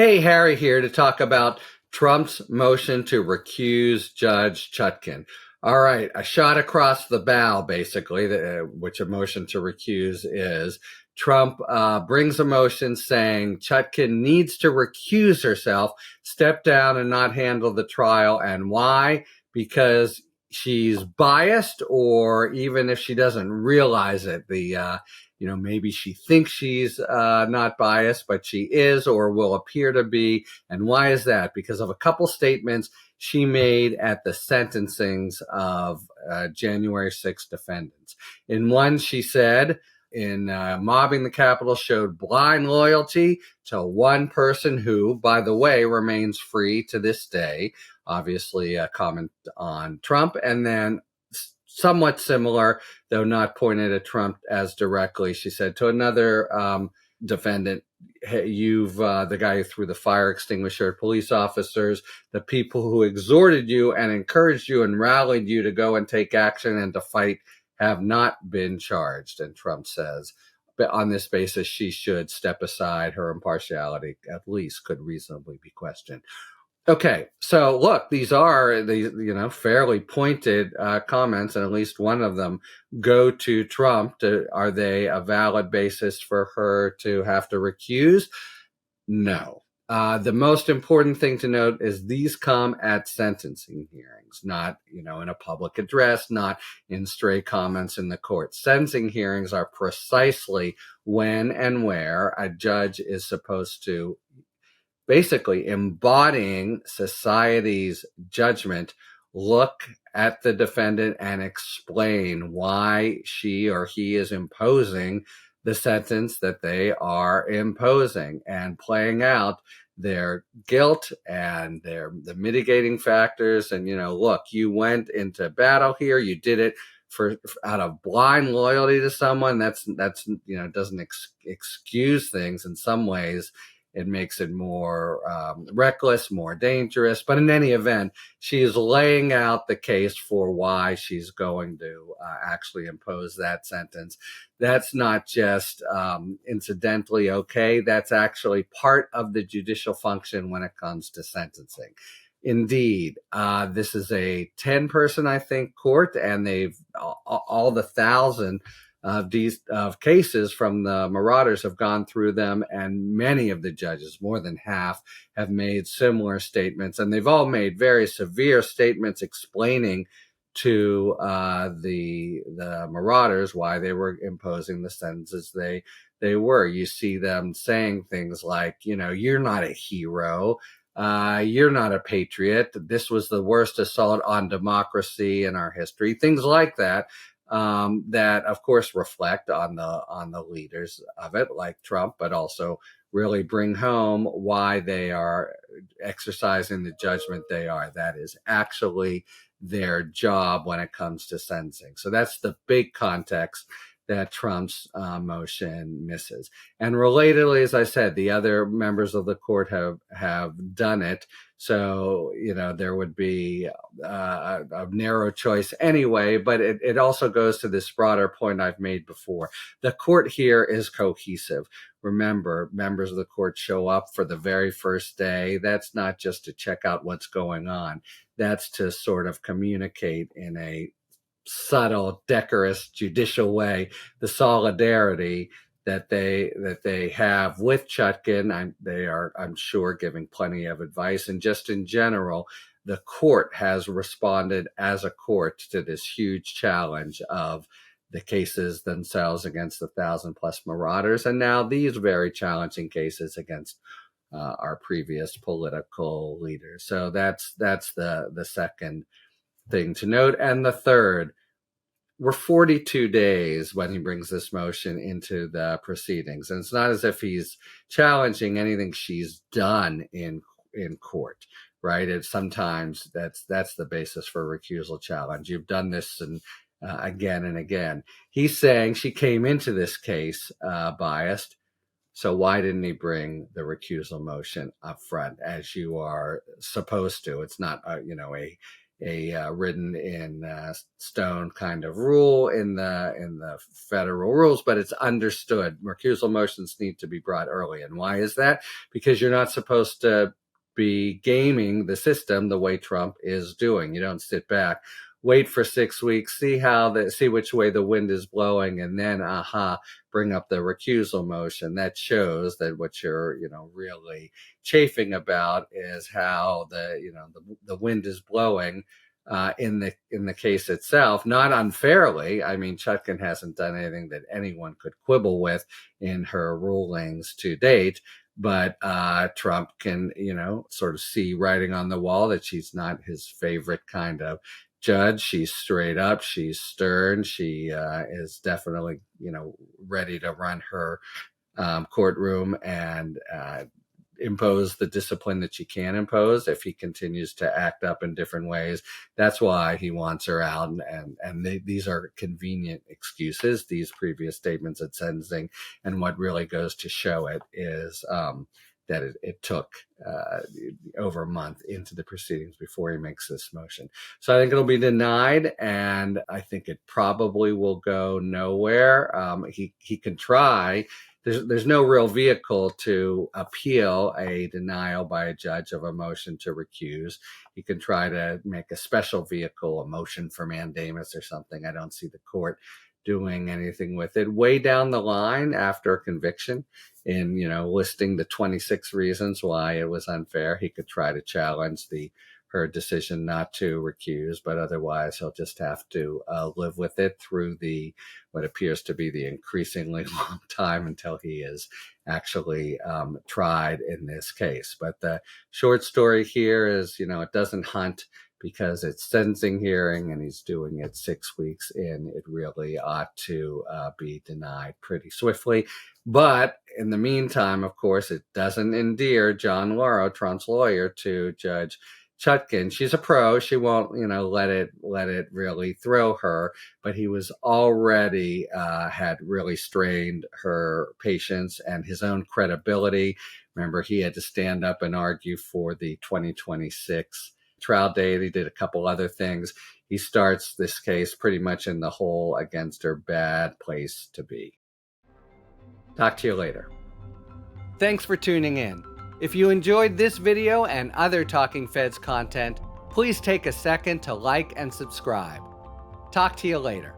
Hey, Harry here to talk about Trump's motion to recuse Judge Chutkan. All right, a shot across the bow, basically, which a motion to recuse is. Trump brings a motion saying Chutkan needs to recuse herself, step down, and not handle the trial. And why? Because she's biased, or even if she doesn't realize it, maybe she thinks she's not biased, but she is or will appear to be. And why is that? Because of a couple statements she made at the sentencings of January 6th defendants. In one, she said, mobbing the Capitol showed blind loyalty to one person who, by the way, remains free to this day. Obviously, a comment on Trump. And then somewhat similar, though not pointed at Trump as directly, she said to another defendant, hey, you've the guy who threw the fire extinguisher at police officers, the people who exhorted you and encouraged you and rallied you to go and take action and to fight have not been charged. And Trump says, but on this basis, she should step aside. Her impartiality, at least, could reasonably be questioned. Okay, so look, these are fairly pointed comments, and at least one of them go to Trump. Are they a valid basis for her to have to recuse? No. The most important thing to note is these come at sentencing hearings, not, in a public address, not in stray comments in the court. Sentencing hearings are precisely when and where a judge is supposed to basically embodying society's judgment, look at the defendant and explain why she or he is imposing the sentence that they are imposing, and playing out their guilt and the mitigating factors. And, look, you went into battle here, you did it out of blind loyalty to someone. That's doesn't excuse things. In some ways it makes it more reckless, more dangerous. But in any event, she is laying out the case for why she's going to actually impose that sentence. That's not just incidentally okay. That's actually part of the judicial function when it comes to sentencing. Indeed, this is a 10-person, I think, court, and they've all the 1,000 of cases from the marauders have gone through them, and many of the judges, more than half, have made similar statements, and they've all made very severe statements explaining to the marauders why they were imposing the sentences they were. You see them saying things like, you're not a hero. You're not a patriot. This was the worst assault on democracy in our history. Things like that. That of course reflect on the leaders of it, like Trump, but also really bring home why they are exercising the judgment they are. That is actually their job when it comes to sentencing. So that's the big context that Trump's motion misses. And relatedly, as I said, the other members of the court have done it. So, there would be a narrow choice anyway, but it also goes to this broader point I've made before. The court here is cohesive. Remember, members of the court show up for the very first day. That's not just to check out what's going on. That's to sort of communicate in a subtle, decorous, judicial way the solidarity that they have with Chutkan. They are, I'm sure, giving plenty of advice. And just in general, the court has responded as a court to this huge challenge of the cases themselves against the 1,000+ marauders, and now these very challenging cases against our previous political leaders. So that's the second thing to note. And the third, we're 42 days when he brings this motion into the proceedings. And it's not as if he's challenging anything she's done in court, right? It's sometimes that's the basis for a recusal challenge. You've done this and again and again. He's saying she came into this case biased. So why didn't he bring the recusal motion up front as you are supposed to? It's not, written in stone kind of rule in the federal rules, but it's understood recusal motions need to be brought early. And why is that? Because you're not supposed to be gaming the system the way Trump is doing. You don't sit back, wait for 6 weeks, see which way the wind is blowing, and then bring up the recusal motion. That shows that what you're really chafing about is how the wind is blowing in the case itself, not unfairly. I mean, Chutkan hasn't done anything that anyone could quibble with in her rulings to date. But Trump can, sort of see writing on the wall that she's not his favorite kind of judge. She's straight up. She's stern. She is definitely, ready to run her courtroom and impose the discipline that she can impose if he continues to act up in different ways. That's why he wants her out. And these are convenient excuses, these previous statements at sentencing. And what really goes to show it is that it took over a month into the proceedings before he makes this motion. So I think it'll be denied, and I think it probably will go nowhere. He can try. There's no real vehicle to appeal a denial by a judge of a motion to recuse. He can try to make a special vehicle, a motion for mandamus or something. I don't see the court doing anything with it. Way down the line after a conviction, in listing the 26 reasons why it was unfair, he could try to challenge her decision not to recuse, but otherwise he'll just have to live with it through what appears to be the increasingly long time until he is actually tried in this case. But the short story here is, it doesn't hunt because it's sentencing hearing and he's doing it 6 weeks in. It really ought to be denied pretty swiftly. But in the meantime, of course, it doesn't endear John Lauro, Trump's lawyer, to Judge Chutkan. She's a pro. She won't, let it really throw her. But he was already had really strained her patience and his own credibility. Remember, he had to stand up and argue for the 2026 trial date. He did a couple other things. He starts this case pretty much in the hole against her. Bad place to be. Talk to you later. Thanks for tuning in. If you enjoyed this video and other Talking Feds content, please take a second to like and subscribe. Talk to you later.